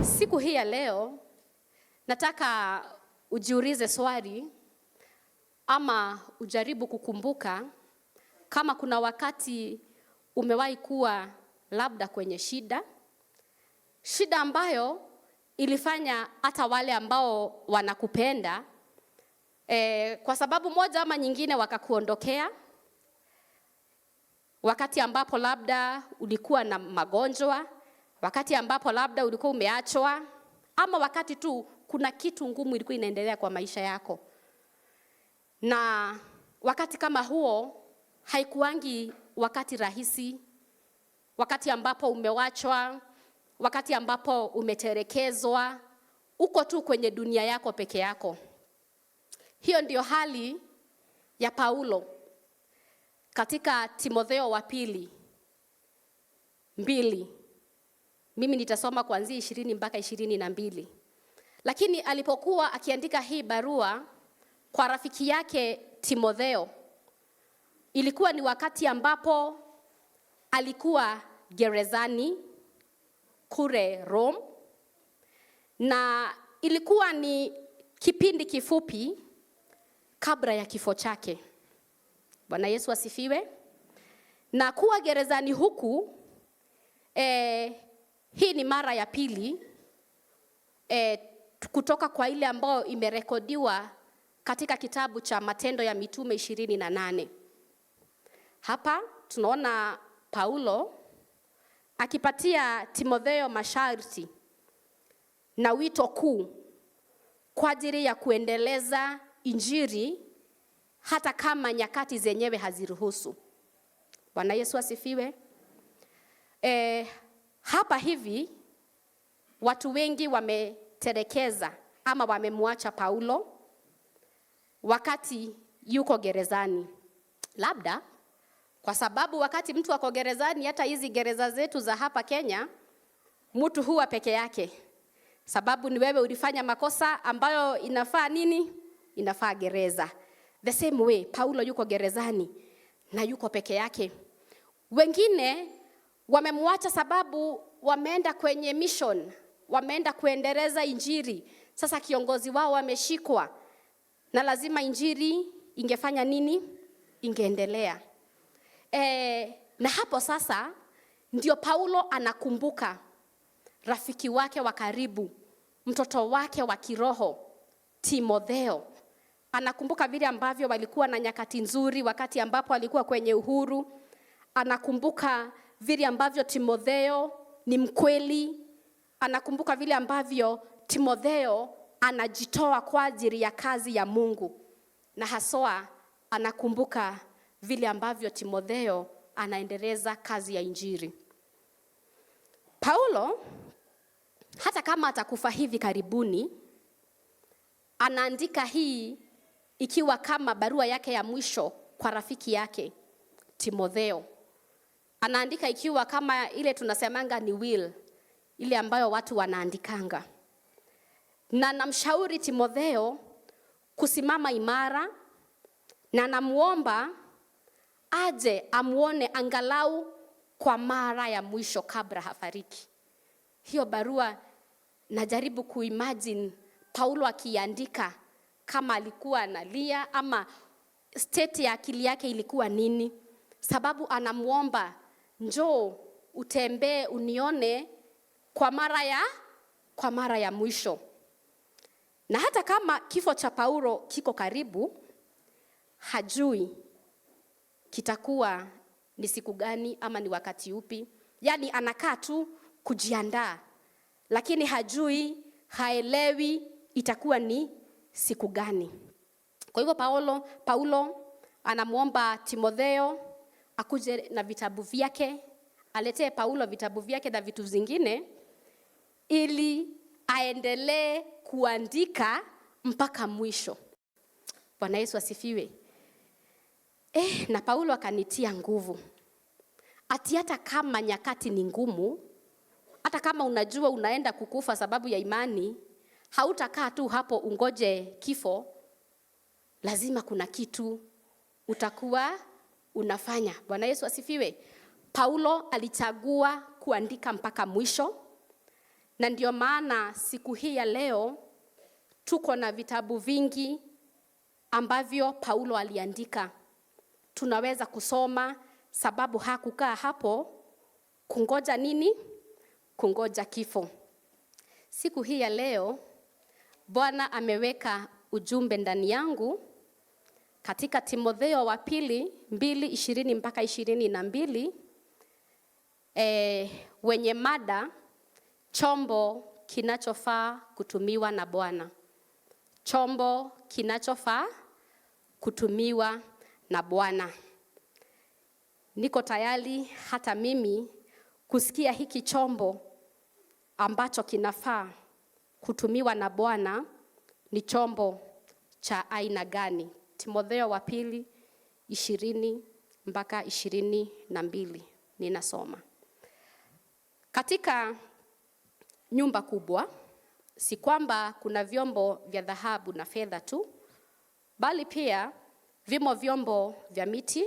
Siku hii ya leo nataka ujiulize swali ama ujaribu kukumbuka kama kuna wakati umewahi kuwa labda kwenye shida ambayo ilifanya hata wale ambao wanakupenda kwa sababu moja ama nyingine wakakuondokea, wakati ambapo labda ulikuwa na magonjwa, wakati ambapo labda ulikuwa umeachwa, ama wakati tu kuna kitu ngumu ilikuwa inaendelea kwa maisha yako. Na wakati kama huo haikuangi wakati rahisi, wakati ambapo umewachwa, wakati ambapo umetelekezwa, uko tu kwenye dunia yako peke yako. Hiyo ndio hali ya Paulo katika Timotheo wa pili 2. Mimi nitasoma kuanzia 20 mpaka 22. Lakini alipokuwa akiandika hii barua kwa rafiki yake Timotheo, ilikuwa ni wakati ambapo alikuwa gerezani kule Rome, na ilikuwa ni kipindi kifupi kabla ya kifo chake. Bwana Yesu asifiwe. Na kuwa gerezani huku hii ni mara ya pili kutoka kwa ile ambayo imerekodiwa katika kitabu cha Matendo ya Mitume 28. Hapa tunaona Paulo akipatia Timotheo masharti na wito kuu kwa ajili ya kuendeleza injili hata kama nyakati zenyewe haziruhusu. Bwana Yesu asifiwe. Hapa hivi watu wengi wametelekeza ama wamemwacha Paulo wakati yuko gerezani. Labda kwa sababu wakati mtu ako gerezani, hata hizi gereza zetu za hapa Kenya, mtu huwa peke yake. Sababu ni wewe ulifanya makosa ambayo inafaa nini? Inafaa gereza. The same way Paulo yuko gerezani na yuko peke yake. Wengine wamemwacha sababu wameenda kwenye mission, wameenda kuendeleza injili. Sasa kiongozi wao wameshikwa na lazima injili ingefanya nini? Ingeendelea. Na hapo sasa ndio Paulo anakumbuka rafiki wake wa karibu, mtoto wake wa kiroho Timotheo. Anakumbuka vile ambavyo walikuwa na nyakati nzuri wakati ambapo alikuwa kwenye uhuru. Anakumbuka vile ambavyo Timotheo ni mkweli. Anakumbuka vile ambavyo Timotheo anajitoa kwa ajili ya kazi ya Mungu. Na haswa anakumbuka vile ambavyo Timotheo anaendeleza kazi ya injili. Paulo hata kama atakufa hivi karibuni, anaandika hii ikiwa kama barua yake ya mwisho kwa rafiki yake Timotheo. Anaandika ikiwa kama ile tunasemanga ni will, ile ambayo watu wanaandikanga. Na namshauri Timotheo kusimama imara, na namuomba aje amuone angalau kwa mara ya mwisho kabla hafariki. Hiyo barua najaribu kuimagine Paulo akiandika kama alikuwa analia ama state ya akili yake ilikuwa nini. Sababu anamuomba, njoo utembee unione kwa mara ya mwisho. Na hata kama kifo cha Paulo kiko karibu, hajui kitakuwa ni siku gani ama ni wakati upi. Yaani anakaa tu kujiandaa, lakini hajui, haelewi itakuwa ni siku gani. Kwa hivyo Paulo anamuomba Timotheo akuje na vitabu vyake, aletee Paulo vitabu vyake na vitu zingine ili aendelee kuandika mpaka mwisho. Bwana Yesu asifiwe. Na Paulo akanitia nguvu. Ati hata kama nyakati ni ngumu, hata kama unajua unaenda kukufa sababu ya imani, hautakaa tu hapo ungoje kifo. Lazima kuna kitu utakuwa unafanya. Bwana Yesu asifiwe. Paulo alichagua kuandika mpaka mwisho, na ndio maana siku hii ya leo tuko na vitabu vingi ambavyo Paulo aliandika. Tunaweza kusoma, sababu hakukaa hapo kungoja nini? Kungoja kifo. Siku hii ya leo Bwana ameweka ujumbe ndani yangu katika Timotheo wa pili 2:20 mpaka 22, wenye mada chombo kinachofaa kutumiwa na Bwana. Chombo kinachofaa kutumiwa na Bwana. Niko tayari hata mimi kusikia hiki chombo ambacho kinafaa kutumiwa na Bwana ni chombo cha aina gani. Timotheo wa pili 20 mpaka 22 ninasoma. Katika nyumba kubwa, si kwamba kuna vyombo vya dhahabu na fedha tu, bali pia vimo vyombo vya miti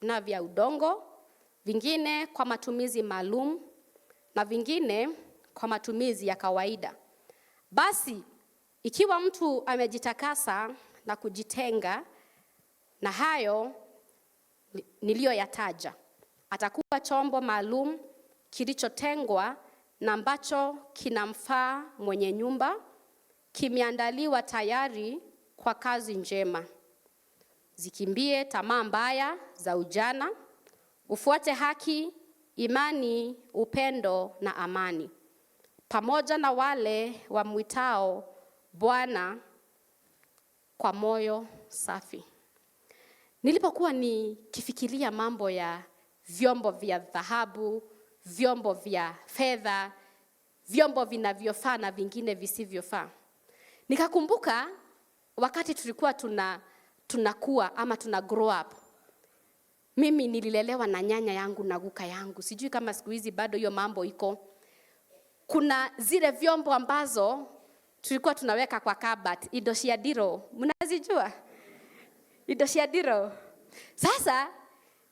na vya udongo, vingine kwa matumizi maalum na vingine kwa matumizi ya kawaida. Basi ikiwa mtu amejitakasa na kujitenga na hayo niliyoyataja, atakuwa chombo maalum kilichotengwa na ambacho kinamfaa mwenye nyumba, kimeandaliwa tayari kwa kazi njema. Zikimbie tamaa mbaya za ujana, ufuate haki, imani, upendo na amani, pamoja na wale wamwitao Bwana kwa moyo safi. Nilipokuwa nikifikiria mambo ya vyombo vya dhahabu, vyombo vya fedha, vyombo vinavyofaa na vingine visivyofaa, nikakumbuka wakati tulikuwa tunakuwa ama tuna grow up. Mimi nililelewa na nyanya yangu na guka yangu. Sijui kama siku hizi bado hiyo mambo iko. Kuna zile vyombo ambazo tulikuwa tunaweka kwa kabati, indo cia ndiro. Mnazijua? Indo cia ndiro. Sasa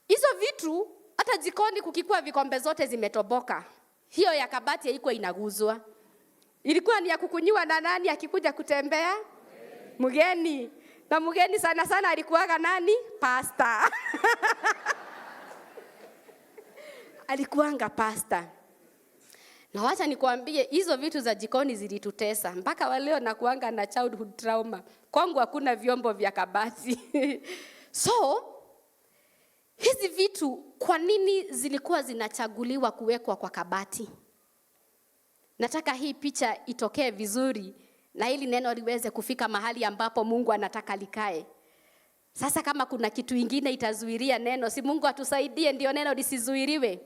hizo vitu hata jikoni kukikuwa vikombe zote zimetoboka, hiyo ya kabati haikuwa inaguzwa. Ilikuwa ni ya kukunyiwa na nani akikuja kutembea? Mgeni. Na mgeni sana sana alikuwaga nani? Pasta. Alikuanga pasta. Na wacha nikwambie, hizo vitu za jikoni zilitutesa. Mpaka waleo nakuanga na childhood trauma. Kwangu hakuna vyombo vya kabati. So, hizi vitu kwa nini zilikuwa zinachaguliwa kuwekwa kwa kabati? Nataka hii picha itokee vizuri na ili neno liweze kufika mahali ambapo Mungu anataka likae. Sasa kama kuna kitu ingine itazuiria neno, si Mungu atusaidie ndio neno lisizuiriwe.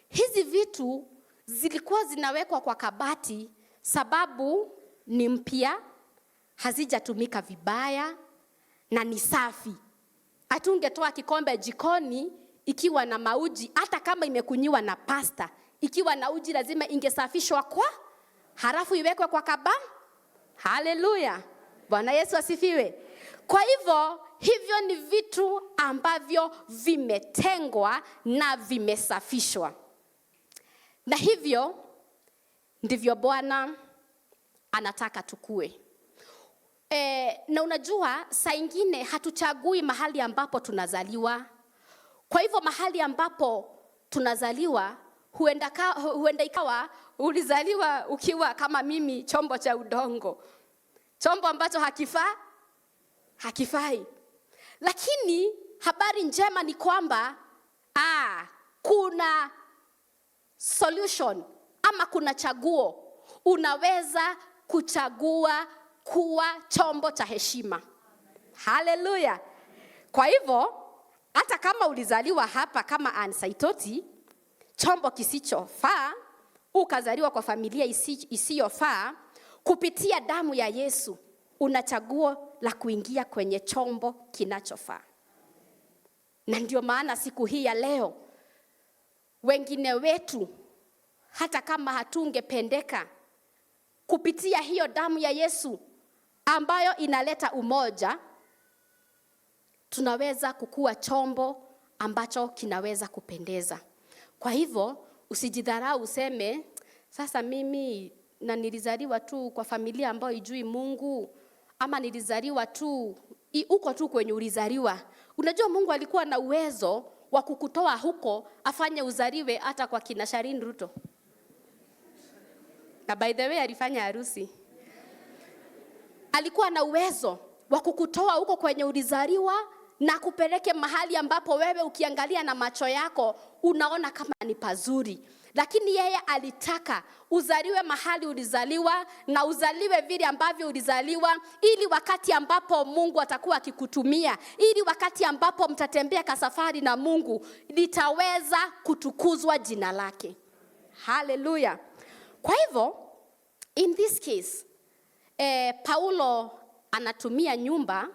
Hizi vitu zilikuwa zinawekwa kwa kabati sababu ni mpya, hazijatumika vibaya na ni safi. Hatungetoa kikombe jikoni ikiwa na mauji, hata kama imekunyiwa na pasta. Ikiwa na uji lazima ingesafishwa kwa halafu iwekwe kwa kabati. Haleluya. Bwana Yesu asifiwe. Kwa hivyo ni vitu ambavyo vimetengwa na vimesafishwa. Na hivyo ndivyo Bwana anataka tukue. Na unajua saa ingine hatuchagui mahali ambapo tunazaliwa. Kwa hivyo mahali ambapo tunazaliwa huenda ikawa ulizaliwa ukiwa kama mimi chombo cha udongo. Chombo ambacho hakifai. Lakini habari njema ni kwamba kuna solution ama kuna chaguo. Unaweza kuchagua kuwa chombo cha heshima. Haleluya. Kwa hivyo hata kama ulizaliwa hapa kama Ann Saitoti, chombo kisichofaa, ukazaliwa kwa familia isiyofaa, kupitia damu ya Yesu una chaguo la kuingia kwenye chombo kinachofaa. Na ndio maana siku hii ya leo wengine wetu hata kama hatungependeka, kupitia hiyo damu ya Yesu ambayo inaleta umoja, tunaweza kukua chombo ambacho kinaweza kupendeza. Kwa hivyo usijidharau useme sasa mimi na nilizaliwa tu kwa familia ambayo ijui Mungu, ama nilizaliwa tu uko tu kwenye ulizaliwa. Unajua Mungu alikuwa na uwezo wa kukutoa huko afanye uzaliwe hata kwa kina Sharin Ruto. Na by the way alifanya harusi. Alikuwa na uwezo wa kukutoa huko kwenye ulizaliwa na kupeleke mahali ambapo wewe ukiangalia na macho yako unaona kama ni pazuri. Lakini yeye alitaka uzaliwe mahali ulizaliwa na uzaliwe vile ambavyo ulizaliwa, ili wakati ambapo Mungu atakuwa akikutumia, ili wakati ambapo mtatembea kasafari na Mungu, litaweza kutukuzwa jina lake. Hallelujah. Kwa hivyo in this case Paulo anatumia nyumba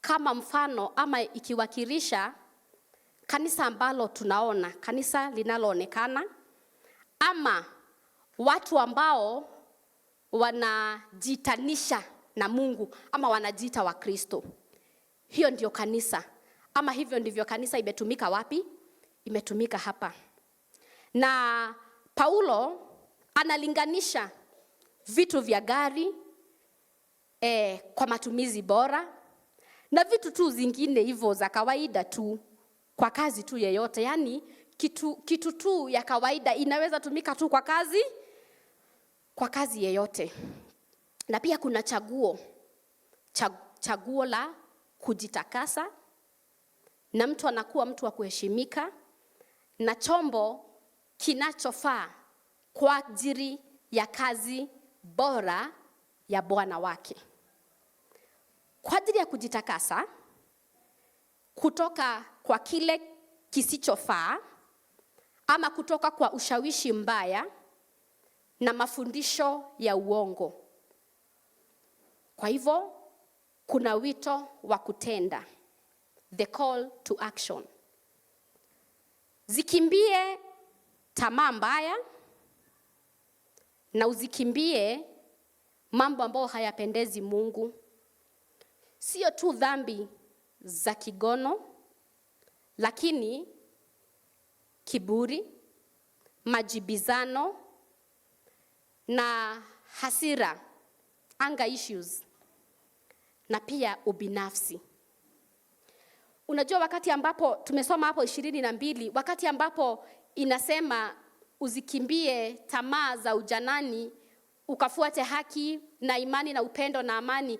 kama mfano ama ikiwakilisha kanisa ambalo tunaona, kanisa linaloonekana, ama watu ambao wanajitanisha na Mungu ama wanajiita wa Kristo. Hiyo ndio kanisa, ama hivyo ndivyo kanisa imetumika wapi? Imetumika hapa. Na Paulo analinganisha vitu vya gari kwa matumizi bora na vitu tu zingine hivyo za kawaida tu kwa kazi tu yeyote. Yani kitu tu ya kawaida inaweza tumika tu kwa kazi yeyote. Na pia kuna chaguo la kujitakasa, na mtu anakuwa mtu wa kuheshimika na chombo kinachofaa kwa ajili ya kazi bora ya Bwana wake. Kwa ajili ya kujitakasa kutoka kwa kile kisichofaa ama kutoka kwa ushawishi mbaya na mafundisho ya uongo. Kwa hivyo kuna wito wa kutenda, the call to action. Zikimbie tamaa mbaya na uzikimbie mambo ambayo hayapendezi Mungu. Sio tu dhambi za kigono, lakini kiburi, majibizano na hasira, anger issues, na pia ubinafsi. Unajua wakati ambapo tumesoma hapo 22, wakati ambapo inasema uzikimbie tamaa za ujanani, ukafuate haki na imani na upendo na amani.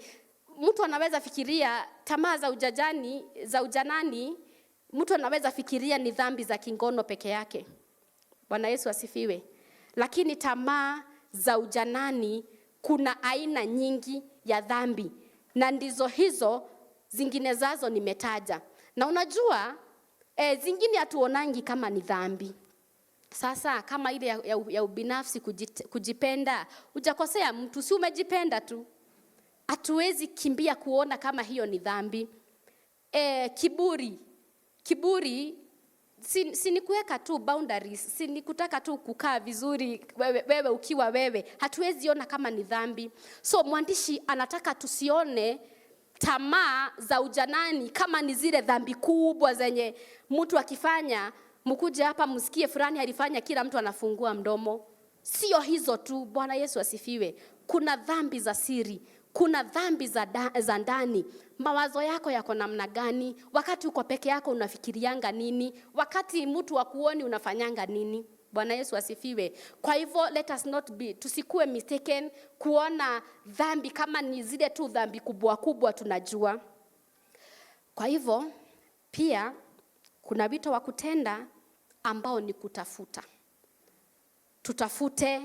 Mtu anaweza fikiria tamaa za ujanani, mtu anaweza fikiria ni dhambi za kingono peke yake. Bwana Yesu asifiwe. Lakini tamaa za ujanani kuna aina nyingi ya dhambi, na ndizo hizo zingine zazo nimetaja. Na unajua zingine hatuonangi kama ni dhambi. Sasa kama ile ya ubinafsi, kujipenda, hujakosea mtu, si umejipenda tu. Hatuwezi kimbia kuona kama hiyo ni dhambi. Kiburi si ni kuweka tu boundaries, si ni kutaka tu kukaa vizuri wewe ukiwa wewe. Hatuwezi ona kama ni dhambi. So mwandishi anataka tusione tamaa za ujanani kama ni zile dhambi kubwa zenye mtu akifanya mkuje hapa msikie fulani alifanya, kila mtu anafungua mdomo. Sio hizo tu. Bwana Yesu asifiwe. Kuna dhambi za siri, kuna dhambi za ndani. Mawazo yako yako namna gani? Wakati uko peke yako unafikirianga nini? Wakati mtu akuoni unafanyanga nini? Bwana Yesu asifiwe. Kwa hivyo let us not be, tusikue mistaken kuona dhambi kama ni zile tu dhambi kubwa kubwa tunajua. Kwa hivyo pia kuna wito wa kutenda ambao ni kutafuta. Tutafute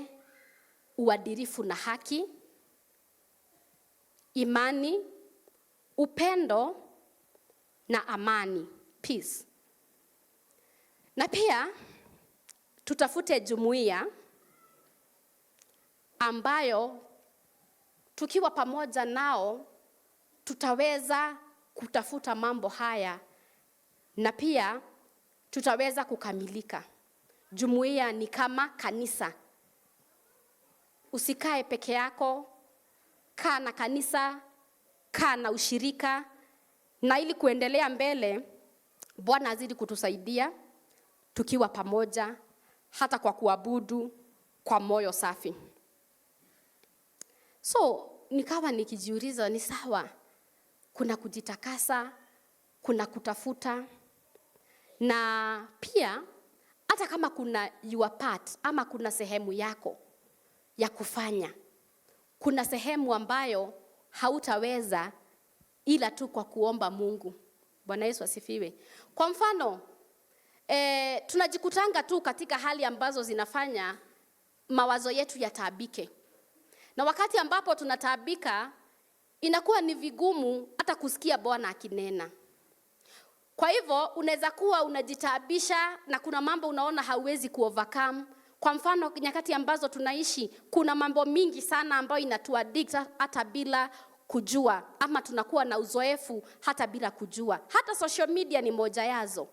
uadilifu na haki, imani, upendo na amani, peace. Na pia tutafute jumuiya ambayo tukiwa pamoja nao tutaweza kutafuta mambo haya na pia tutaweza kukamilika. Jumuiya ni kama kanisa. Usikae peke yako, kaa na kanisa, kaa na ushirika, na ili kuendelea mbele Bwana azidi kutusaidia. tukiwa pamoja, hata kwa kuabudu kwa moyo safi. So nikawa nikijiuliza, ni sawa, kuna kujitakasa, kuna kutafuta, na pia hata kama kuna your part ama kuna sehemu yako ya kufanya, kuna sehemu ambayo hautaweza ila tu kwa kuomba Mungu. Bwana Yesu asifiwe. Kwa mfano, tunajikutanga tu katika hali ambazo zinafanya mawazo yetu yataabike. Na wakati ambapo tunataabika, inakuwa ni vigumu hata kusikia Bwana akinena. Kwa hivyo unaweza kuwa unajitaabisha na kuna mambo unaona hauwezi kuovercome. Kwa mfano, nyakati ambazo tunaishi, kuna mambo mingi sana ambayo inatuaddict hata bila kujua, ama tunakuwa na uzoefu hata bila kujua. Hata social media ni moja yazo.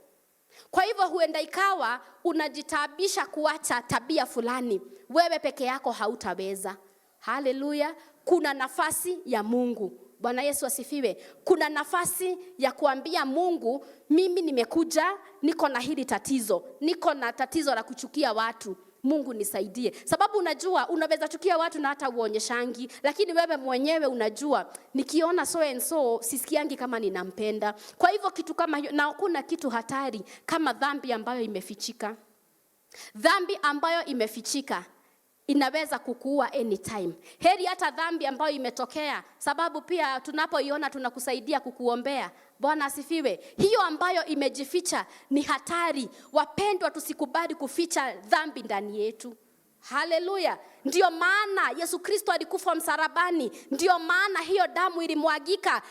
Kwa hivyo huenda ikawa unajitaabisha kuacha tabia fulani, wewe peke yako hautaweza. Haleluya. Kuna nafasi ya Mungu. Bwana Yesu asifiwe. Kuna nafasi ya kuambia Mungu, mimi nimekuja, niko na hili tatizo. Niko na tatizo la kuchukia watu. Mungu nisaidie. Sababu unajua, unaweza chukia watu na hata uonyeshangi, lakini wewe mwenyewe unajua, nikiona so and so, sisikiangi kama ninampenda. Kwa hivyo kitu kama hiyo, na kuna kitu hatari kama dhambi ambayo imefichika. Dhambi ambayo imefichika inaweza kukuua anytime. Heri hata dhambi ambayo imetokea, sababu pia tunapoiona tunakusaidia kukuombea. Bwana asifiwe. Hiyo ambayo imejificha ni hatari. Wapendwa, tusikubali kuficha dhambi ndani yetu. Haleluya. Ndio maana Yesu Kristo alikufa msalabani. Ndio maana hiyo damu ilimwagika.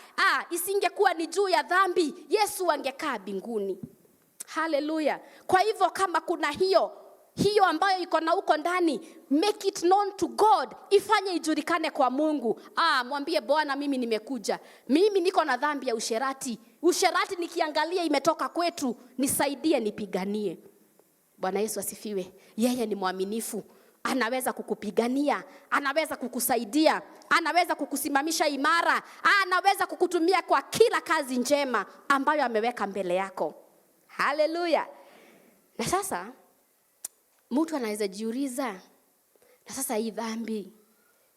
Isingekuwa ni juu ya dhambi, Yesu angekaa mbinguni. Haleluya. Kwa hivyo kama kuna hiyo ambayo iko na uko ndani, make it known to God. Ifanye ijulikane kwa Mungu. Mwambie Bwana, mimi nimekuja. Mimi niko na dhambi ya usherati. Usherati nikiangalia imetoka kwetu, nisaidie nipiganie. Bwana Yesu asifiwe. Yeye ni mwaminifu. Anaweza kukupigania, anaweza kukusaidia, anaweza kukusimamisha imara, anaweza kukutumia kwa kila kazi njema ambayo ameweka mbele yako. Haleluya. Na sasa mtu anaweza jiuliza, na sasa hii dhambi,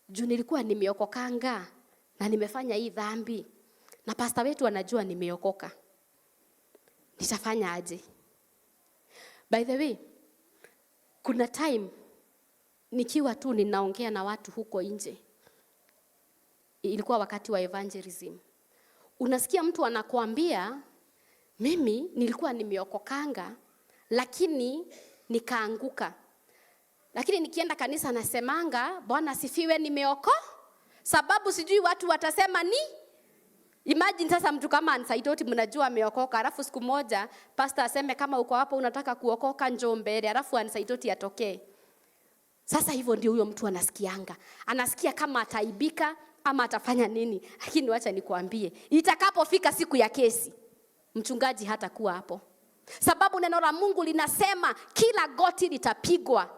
juu nilikuwa nimeokokanga na nimefanya hii dhambi, na pastor wetu anajua nimeokoka, nitafanya aje? By the way, kuna time nikiwa tu ninaongea na watu huko nje, ilikuwa wakati wa evangelism, unasikia mtu anakuambia, mimi nilikuwa nimeokokanga lakini nikaanguka. Lakini nikienda kanisa nasemanga, Bwana asifiwe, nimeoko. Sababu sijui watu watasema ni. Imagine sasa mtu kama Ansaitoti mnajua ameokoka, alafu siku moja pastor aseme kama uko hapo unataka kuokoka njoo mbele, alafu Ansaitoti atokee. Sasa hivyo ndio huyo mtu anasikianga. Anasikia kama ataibika ama atafanya nini. Lakini wacha nikuambie, itakapofika siku ya kesi, mchungaji hatakuwa hapo. Sababu neno la Mungu linasema kila goti litapigwa.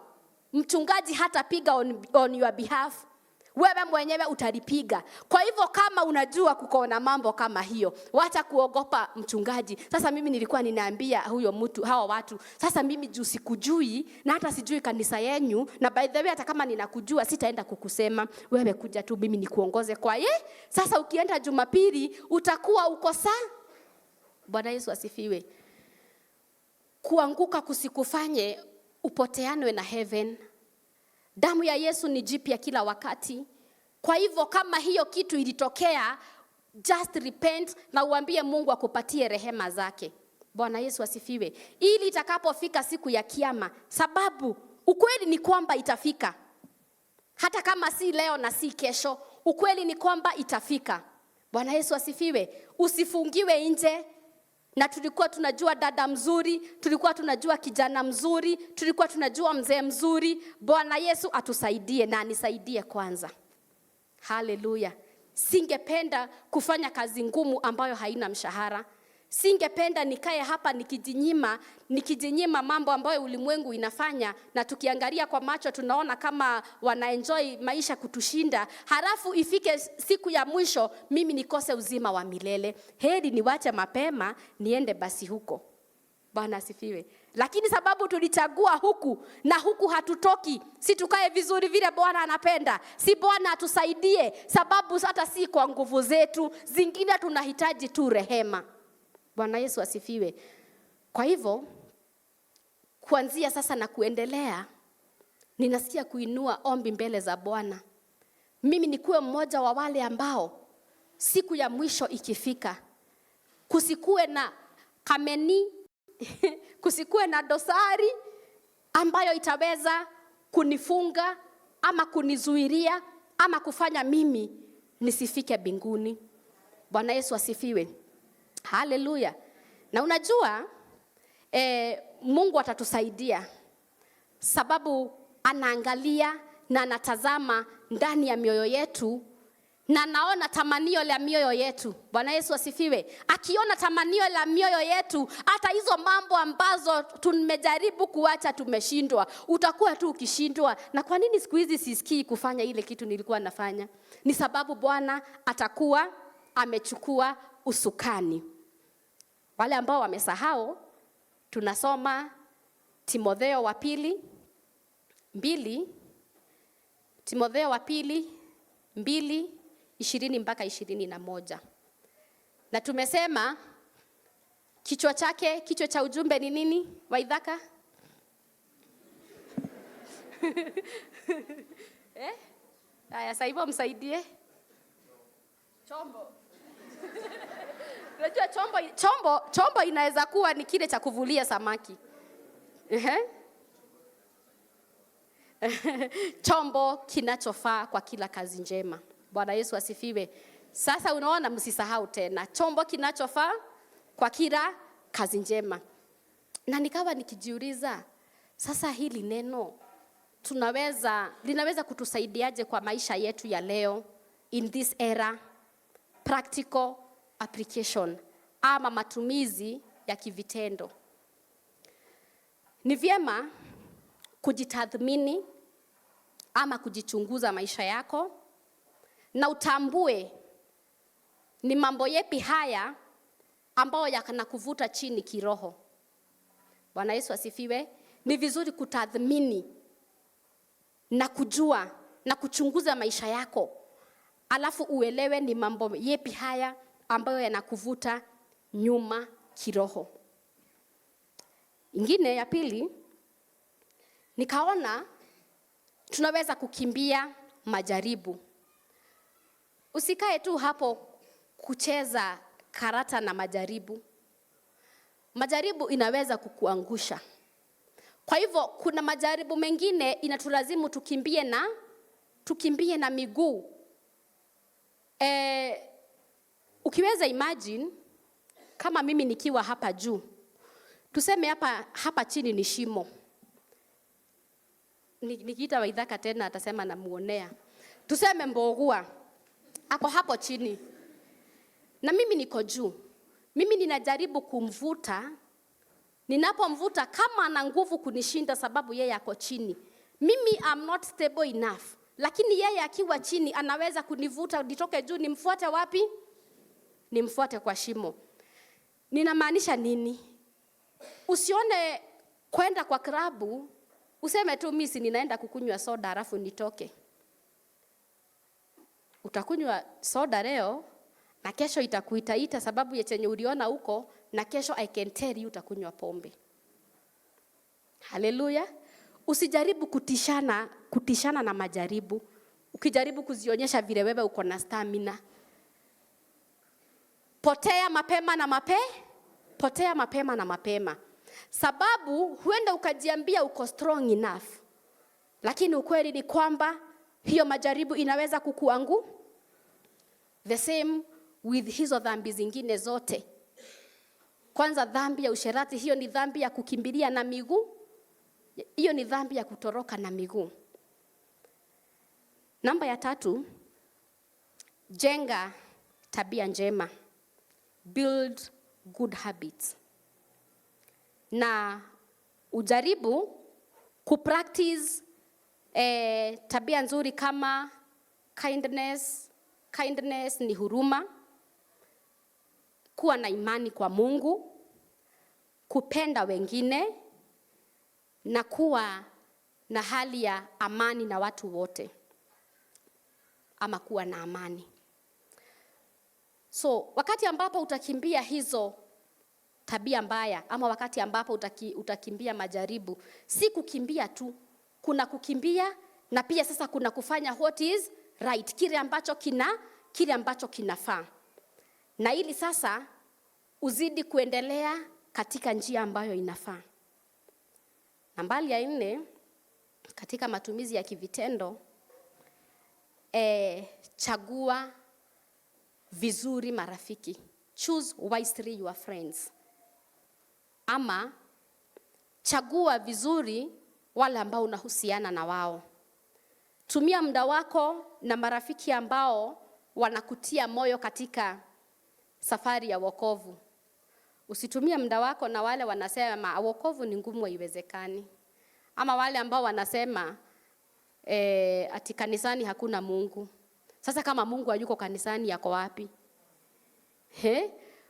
Mchungaji hatapiga on your behalf. Wewe mwenyewe utalipiga. Kwa hivyo kama unajua kuko na mambo kama hiyo, wacha kuogopa mchungaji. Sasa mimi nilikuwa ninaambia huyo mtu, hawa watu, sasa mimi juu sikujui na hata sijui kanisa yenu, na by the way hata kama ninakujua sitaenda kukusema, wewe kuja tu mimi nikuongoze kwa sasa ukienda Jumapili utakuwa uko sawa. Bwana Yesu asifiwe. Kuanguka kusikufanye upoteanwe na heaven. Damu ya Yesu ni jipya kila wakati. Kwa hivyo kama hiyo kitu ilitokea, just repent na uambie Mungu akupatie rehema zake. Bwana Yesu asifiwe. Ili itakapofika siku ya kiyama, sababu ukweli ni kwamba itafika. Hata kama si leo na si kesho, ukweli ni kwamba itafika. Bwana Yesu asifiwe. Usifungiwe nje. Na tulikuwa tunajua dada mzuri, tulikuwa tunajua kijana mzuri, tulikuwa tunajua mzee mzuri. Bwana Yesu atusaidie na anisaidie kwanza. Haleluya. Singependa kufanya kazi ngumu ambayo haina mshahara. Singependa nikae hapa nikijinyima mambo ambayo ulimwengu inafanya, na tukiangalia kwa macho tunaona kama wanaenjoy maisha kutushinda, halafu ifike siku ya mwisho mimi nikose uzima wa milele. Heri niwache mapema niende basi huko. Bwana asifiwe. Lakini sababu tulichagua huku na huku hatutoki, si tukae vizuri vile Bwana anapenda, si Bwana atusaidie, sababu hata si kwa nguvu zetu, zingine tunahitaji tu rehema. Bwana Yesu asifiwe. Kwa hivyo kuanzia sasa na kuendelea, ninasikia kuinua ombi mbele za Bwana. Mimi nikuwe mmoja wa wale ambao siku ya mwisho ikifika, kusikue na kameni kusikue na dosari ambayo itaweza kunifunga ama kunizuilia ama kufanya mimi nisifike mbinguni. Bwana Yesu asifiwe. Haleluya. Na unajua Mungu atatusaidia, sababu anaangalia na anatazama ndani ya mioyo yetu, na naona tamanio la mioyo yetu. Bwana Yesu asifiwe. Akiona tamanio la mioyo yetu, hata hizo mambo ambazo tumejaribu kuacha tumeshindwa, utakuwa tu ukishindwa. Na kwa nini siku hizi sisikii kufanya ile kitu nilikuwa nafanya? Ni sababu Bwana atakuwa amechukua usukani. Wale ambao wamesahau, tunasoma Timotheo wa pili 2:20 mpaka 21. Na tumesema kichwa cha ujumbe ni nini? Waidhaka? Haya, sasa hivyo msaidie. Chombo. Unajua chombo inaweza kuwa ni kile cha kuvulia samaki. Chombo kinachofaa kwa kila kazi njema. Bwana Yesu asifiwe. Sasa unaona, msisahau tena, chombo kinachofaa kwa kila kazi njema. Na nikawa nikijiuliza, sasa hili neno linaweza kutusaidiaje kwa maisha yetu ya leo, in this era, practical application ama matumizi ya kivitendo. Ni vyema kujitathmini ama kujichunguza maisha yako, na utambue ni mambo yepi haya ambayo yanakuvuta chini kiroho. Bwana Yesu asifiwe. Ni vizuri kutathmini na kujua na kuchunguza maisha yako, alafu uelewe ni mambo yepi haya ambayo yanakuvuta nyuma kiroho. Ingine ya pili, nikaona tunaweza kukimbia majaribu. Usikae tu hapo kucheza karata na majaribu. Majaribu inaweza kukuangusha. Kwa hivyo kuna majaribu mengine inatulazimu tukimbie na miguu. Ukiweza imagine kama mimi nikiwa hapa juu. Tuseme hapa chini ni shimo. Nikiita Waidhaka tena atasema namuonea. Tuseme Mbogua hapo chini, na mimi niko juu. Mimi ninajaribu kumvuta. Ninapomvuta, kama ana nguvu kunishinda sababu yeye ako chini, mimi am not stable enough. Lakini yeye akiwa chini anaweza kunivuta nitoke juu. Nimfuate wapi? Nimfuate kwa shimo. Ninamaanisha nini? Usione kwenda kwa klabu useme tu mimi ninaenda kukunywa soda alafu nitoke. Utakunywa soda leo na kesho itakuita sababu ya chenye uliona huko, na kesho I can tell you utakunywa pombe. Haleluya. Usijaribu kutishana na majaribu. Ukijaribu kuzionyesha vile wewe uko na stamina, potea mapema na mapema. Sababu huenda ukajiambia uko strong enough, lakini ukweli ni kwamba hiyo majaribu inaweza kukuangu. The same with hizo dhambi zingine zote. Kwanza dhambi ya usherati, hiyo ni dhambi ya kukimbilia na miguu. Hiyo ni dhambi ya kutoroka na miguu. Namba ya 3, jenga tabia njema. Build good habits. Na ujaribu kupractice tabia nzuri kama kindness. Kindness ni huruma, kuwa na imani kwa Mungu, kupenda wengine na kuwa na hali ya amani na watu wote, ama kuwa na amani. So wakati ambapo utakimbia hizo tabia mbaya, ama wakati ambapo utakimbia majaribu, si kukimbia tu, kuna kukimbia na pia sasa kuna kufanya what is right, kile ambacho kinafaa, na ili sasa uzidi kuendelea katika njia ambayo inafaa. Nambari ya 4 katika matumizi ya kivitendo, chagua vizuri marafiki. Choose wisely your friends. Ama chagua vizuri wale ambao unahusiana na wao. Tumia muda wako na marafiki ambao wanakutia moyo katika safari ya wokovu. Usitumie muda wako na wale wanasema wokovu ni ngumu, haiwezekani. Ama wale ambao wanasema ati kanisani hakuna Mungu. Sasa kama Mungu hayuko kanisani, yako wapi?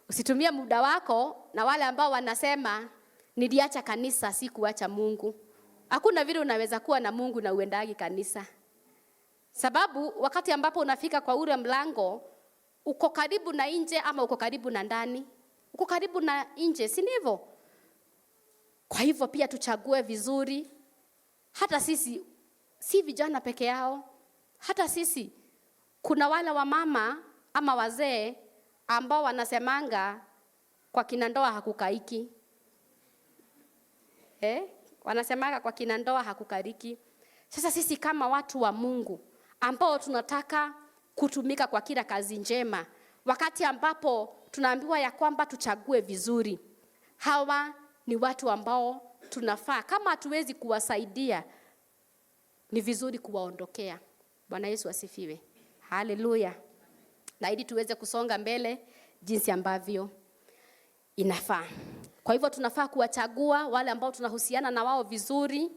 Usitumie muda wako na wale ambao wanasema niliacha kanisa, si kuacha Mungu. Hakuna vile unaweza kuwa na Mungu na uendagi kanisa. Sababu wakati ambapo unafika kwa ule mlango, uko karibu na nje ama uko karibu na ndani? Uko karibu na nje, si ndivyo? Kwa hivyo pia tuchague vizuri. Hata sisi si vijana peke yao. Hata sisi kuna wale wa mama ama wazee ambao wanasemanga kwa kina ndoa hakukaiki. Wanasemanga kwa kina ndoa hakukariki. Sasa sisi kama watu wa Mungu ambao tunataka kutumika kwa kila kazi njema, wakati ambapo tunaambiwa ya kwamba tuchague vizuri, hawa ni watu ambao tunafaa. Kama hatuwezi kuwasaidia, ni vizuri kuwaondokea. Bwana Yesu asifiwe. Haleluya. Na ili tuweze kusonga mbele jinsi ambavyo inafaa. Kwa hivyo tunafaa kuwachagua wale ambao tunahusiana na wao vizuri,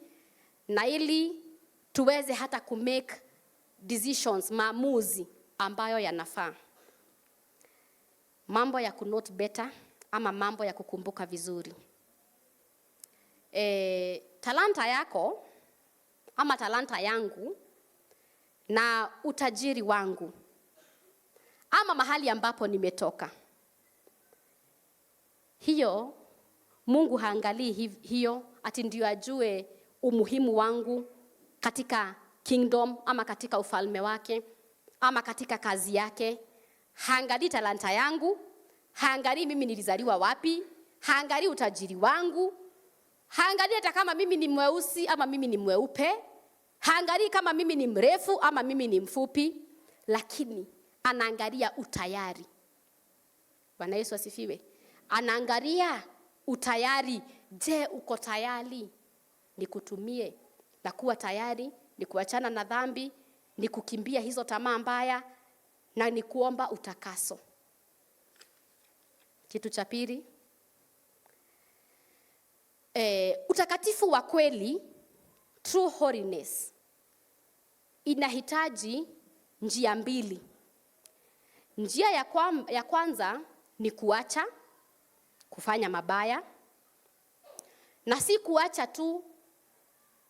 na ili tuweze hata kumake decisions, maamuzi ambayo yanafaa. Mambo ya kunote better ama mambo ya kukumbuka vizuri. Talanta yako ama talanta yangu na utajiri wangu ama mahali ambapo nimetoka, hiyo Mungu haangalii hiyo ati ndio ajue umuhimu wangu katika kingdom ama katika ufalme wake ama katika kazi yake. Haangalii talanta yangu, haangalii mimi nilizaliwa wapi, haangalii utajiri wangu, haangalii hata kama mimi ni mweusi ama mimi ni mweupe, haangalii kama mimi ni mrefu ama mimi ni mfupi, lakini anaangalia utayari. Bwana Yesu asifiwe. Anaangalia utayari. Je, uko tayari nikutumie? Na kuwa tayari ni kuachana na dhambi, ni kukimbia hizo tamaa mbaya, na ni kuomba utakaso. Kitu cha pili, utakatifu wa kweli, true holiness, inahitaji njia mbili. Njia ya kwanza ni kuacha kufanya mabaya, na si kuacha tu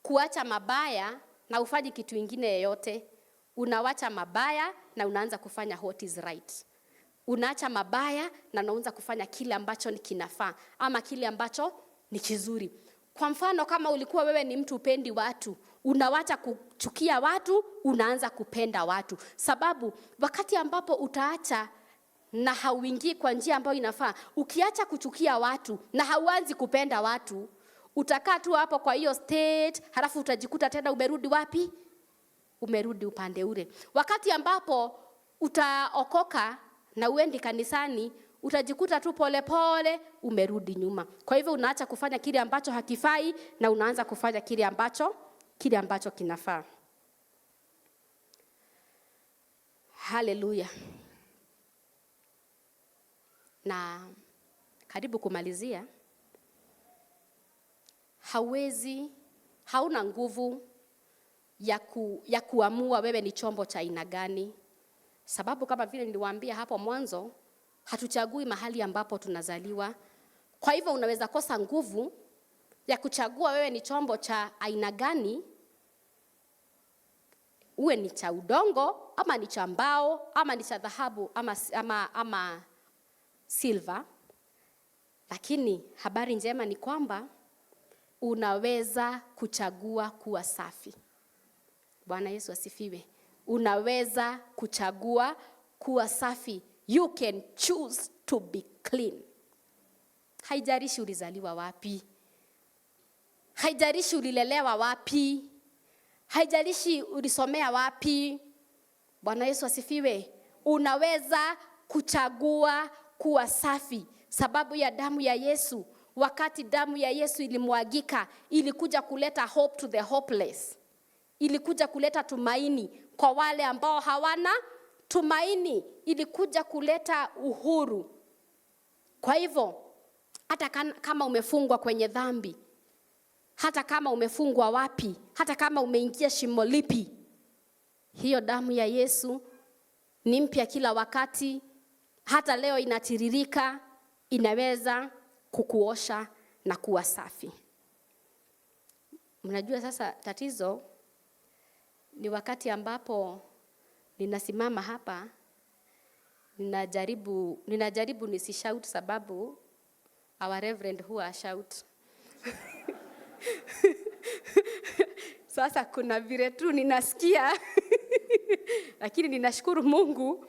kuacha mabaya na ufanye kitu kingine yoyote. Unawacha mabaya na unaanza kufanya what is right. Unaacha mabaya na unaanza kufanya kile ambacho ni kinafaa ama kile ambacho ni kizuri. Kwa mfano, kama ulikuwa wewe ni mtu upendi watu, unawacha kuchukia watu, unaanza kupenda watu. Sababu wakati ambapo utaacha na hauingii kwa njia ambayo inafaa, ukiacha kuchukia watu na hauanzi kupenda watu, utakaa tu hapo kwa hiyo state, halafu utajikuta tena umerudi wapi? Umerudi upande ule. Wakati ambapo utaokoka na uendi kanisani, utajikuta tu pole pole umerudi nyuma. Kwa hivyo unaacha kufanya kile ambacho hakifai na unaanza kufanya kile ambacho kinafaa. Haleluya. Na karibu kumalizia, hauna nguvu ya kuamua wewe ni chombo cha aina gani. Sababu kama vile niliwaambia hapo mwanzo, hatuchagui mahali ambapo tunazaliwa. Kwa hivyo unaweza kosa nguvu ya kuchagua wewe ni chombo cha aina gani, uwe ni cha udongo ama ni cha mbao ama ni cha dhahabu ama silver. Lakini habari njema ni kwamba unaweza kuchagua kuwa safi. Bwana Yesu asifiwe. Unaweza kuchagua kuwa safi. You can choose to be clean. Haijalishi ulizaliwa wapi. Haijalishi ulilelewa wapi. Haijalishi ulisomea wapi. Bwana Yesu asifiwe. Unaweza kuchagua kuwa safi. Sababu ya damu ya Yesu. Wakati damu ya Yesu ilimwagika, ilikuja kuleta hope to the hopeless. Ilikuja kuleta tumaini kwa wale ambao hawana tumaini. Ilikuja kuleta uhuru. Kwa hivyo, hata kama umefungwa kwenye dhambi, hata kama umefungwa wapi, hata kama umeingia shimo lipi, hiyo damu ya Yesu ni mpya kila wakati. Hata leo inatiririka, inaweza kukuosha na kuwa safi. Mnajua sasa tatizo ni wakati ninasimama hapa, ninajaribu nisishout sababu our reverend huwa shout. Sasa kuna vile tu ninasikia lakini ninashukuru Mungu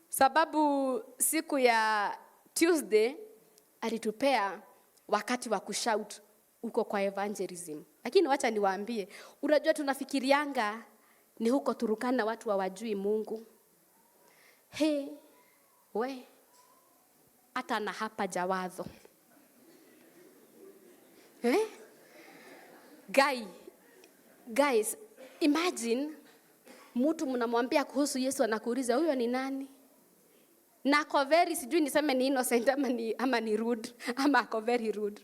sababu siku ya Tuesday alitupea wakati wa kushout huko kwa evangelism. Lakini wacha niwaambie, unajua tunafikirianga ni huko Turukana watu hawajui Mungu. Hata na hapa Jawadho. Guys, imagine mtu mnamwambia kuhusu Yesu anakuuliza huyo ni nani? Na ako very, sijui niseme ni innocent ama ni rude, ama ako very rude.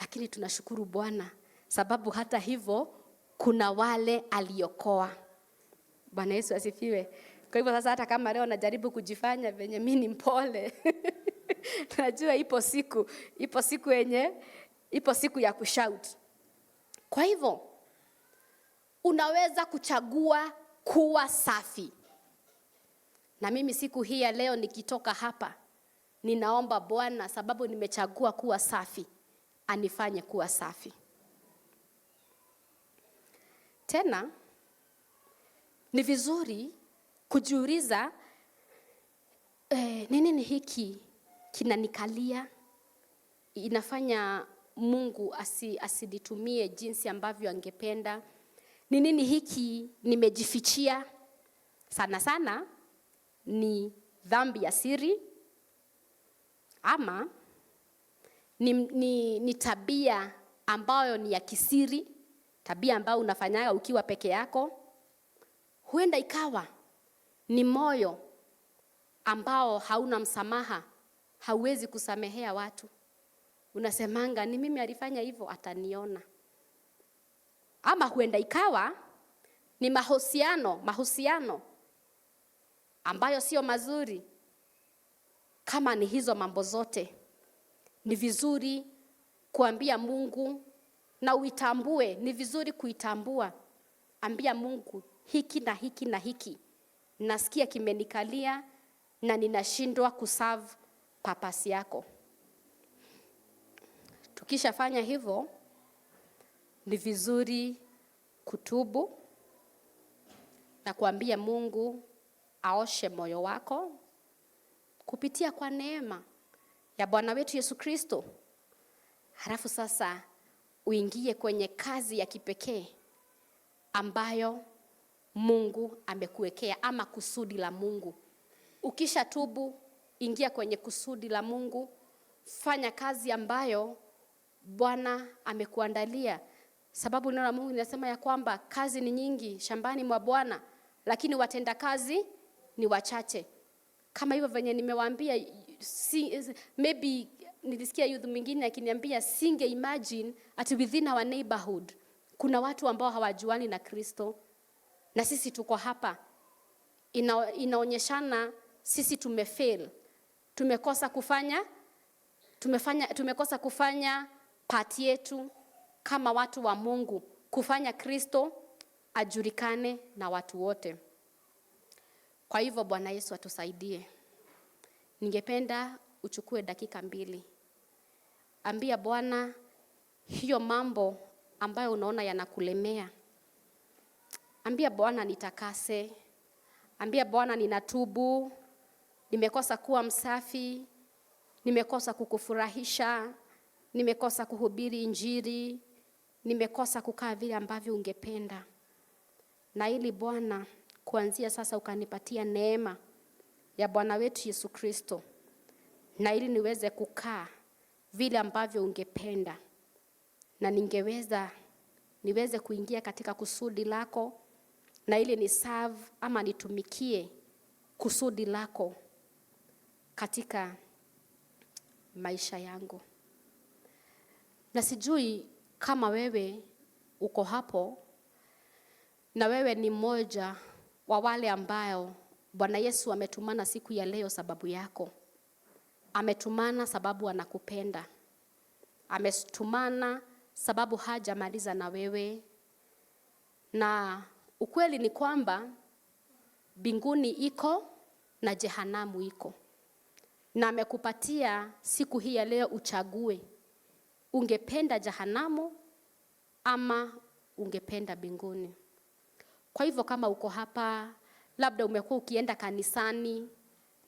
Lakini tunashukuru Bwana sababu hata hivyo kuna wale aliokoa. Bwana Yesu asifiwe. Kwa hivyo sasa hata kama leo najaribu kujifanya venye mimi ni mpole, najua ipo siku ya kushout. Kwa hivyo unaweza kuchagua kuwa safi. Na mimi siku hii ya leo nikitoka hapa, ninaomba Bwana sababu nimechagua kuwa safi, anifanye kuwa safi. Tena ni vizuri kujiuliza nini hiki kinanikalia, inafanya Mungu asinitumie jinsi ambavyo angependa. Ni nini hiki nimejifichia? Sana ni dhambi ya siri, ama ni tabia ambayo ni ya kisiri, tabia ambayo unafanyaga ukiwa peke yako. Huenda ikawa ni moyo ambao hauna msamaha, hauwezi kusamehea watu. Unasemanga ni mimi alifanya hivyo ataniona. Ama huenda ikawa ni mahusiano ambayo sio mazuri. Kama ni hizo mambo zote, ni vizuri kuambia Mungu na uitambue, ni vizuri kuitambua. Ambia Mungu hiki na hiki na hiki nasikia kimenikalia na ninashindwa kuserve purpose yako. Tukishafanya hivyo, ni vizuri kutubu na kuambia Mungu aoshe moyo wako kupitia kwa neema ya Bwana wetu Yesu Kristo. Halafu sasa uingie kwenye kazi ya kipekee ambayo Mungu amekuwekea, ama kusudi la Mungu. Ukisha tubu, ingia kwenye kusudi la Mungu, fanya kazi ambayo Bwana amekuandalia. Sababu neno la Mungu linasema ya kwamba kazi ni nyingi shambani mwa Bwana, lakini watenda kazi ni wachache. Kama hivyo venye nimewaambia, maybe nilisikia youth mwingine akiniambia singe imagine at within our neighborhood kuna watu ambao hawajuani na Kristo, na sisi tuko hapa. Inaonyeshana sisi tumefail. Tumekosa kufanya pati yetu kama watu wa Mungu kufanya Kristo ajulikane na watu wote. Kwa hivyo Bwana Yesu atusaidie. Ningependa uchukue dakika 2. Ambia Bwana hiyo mambo ambayo unaona yanakulemea. Ambia Bwana nitakase. Ambia Bwana ninatubu. Nimekosa kuwa msafi. Nimekosa kukufurahisha. Nimekosa kuhubiri injili. Nimekosa kukaa vile ambavyo ungependa. Na ili Bwana kuanzia sasa ukanipatia neema ya Bwana wetu Yesu Kristo. Na ili niweze kukaa vile ambavyo ungependa. Na niweze kuingia katika kusudi lako. Na ili ni serve ama nitumikie kusudi lako katika maisha yangu. Na sijui kama wewe uko hapo na wewe ni mmoja wa wale ambao Bwana Yesu ametumana siku ya leo sababu yako. Ametumana sababu anakupenda. Ametumana sababu hajamaliza na wewe. Na ukweli ni kwamba mbinguni iko na jehanamu iko. Na amekupatia siku hii ya leo uchague. Ungependa jehanamu ama ungependa mbinguni. Kwa hivyo kama uko hapa, labda umekuwa ukienda kanisani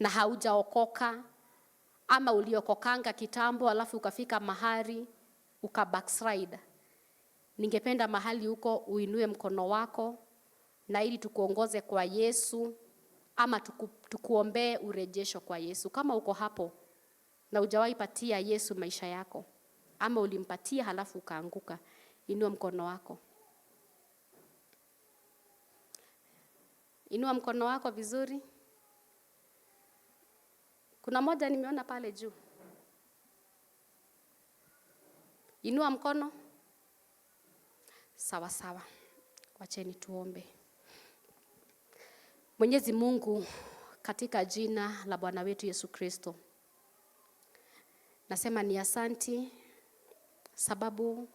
na haujaokoka, ama uliokokanga kitambo alafu ukafika mahali ukabackslide. Ningependa mahali huko uinue mkono wako na ili tukuongoze kwa Yesu ama tukuombee urejesho kwa Yesu. Kama uko hapo na hujawahi patia Yesu maisha yako ama ulimpatia halafu ukaanguka, inua mkono wako. Inua mkono wako vizuri. Kuna moja nimeona pale juu. Inua mkono. Sawa sawa. Wacheni tuombe. Mwenyezi Mungu, katika jina la Bwana wetu Yesu Kristo, nasema ni asanti sababu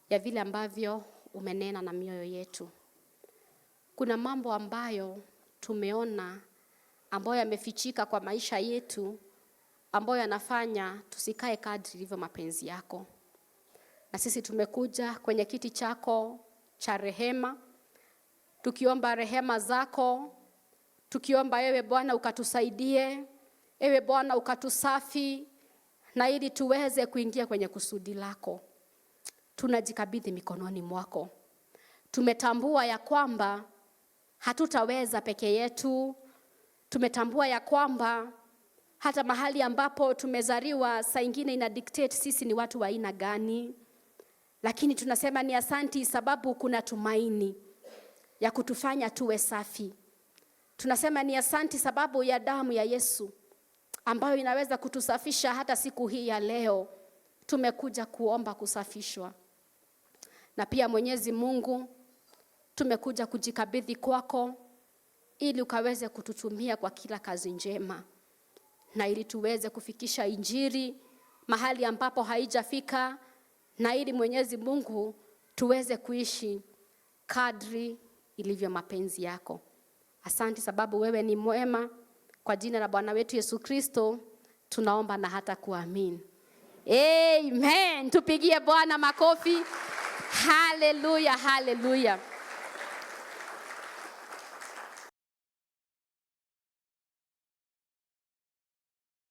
ya vile ambavyo umenena na mioyo yetu. Kuna mambo ambayo tumeona ambayo yamefichika kwa maisha yetu ambayo yanafanya tusikae kadri ilivyo mapenzi yako. Na sisi tumekuja kwenye kiti chako cha rehema, tukiomba rehema zako, tukiomba ewe Bwana ukatusaidie, ewe Bwana ukatusafi, na ili tuweze kuingia kwenye kusudi lako. Tunajikabidhi mikononi mwako. Tumetambua ya kwamba hatutaweza peke yetu. Tumetambua ya kwamba hata mahali ambapo tumezaliwa saa ingine ina dictate sisi ni watu wa aina gani. Lakini tunasema ni asanti sababu kuna tumaini ya kutufanya tuwe safi. Tunasema ni asanti sababu ya damu ya Yesu ambayo inaweza kutusafisha hata siku hii ya leo. Tumekuja kuomba kusafishwa. Na pia Mwenyezi Mungu, tumekuja kujikabidhi kwako ili ukaweze kututumia kwa kila kazi njema. Na ili tuweze kufikisha injili mahali ambapo haijafika, na ili Mwenyezi Mungu tuweze kuishi kadri ilivyo mapenzi yako. Asante sababu wewe ni mwema. Kwa jina la Bwana wetu Yesu Kristo tunaomba na hata kuamini. Amen. Tupigie Bwana makofi. Haleluya, haleluya.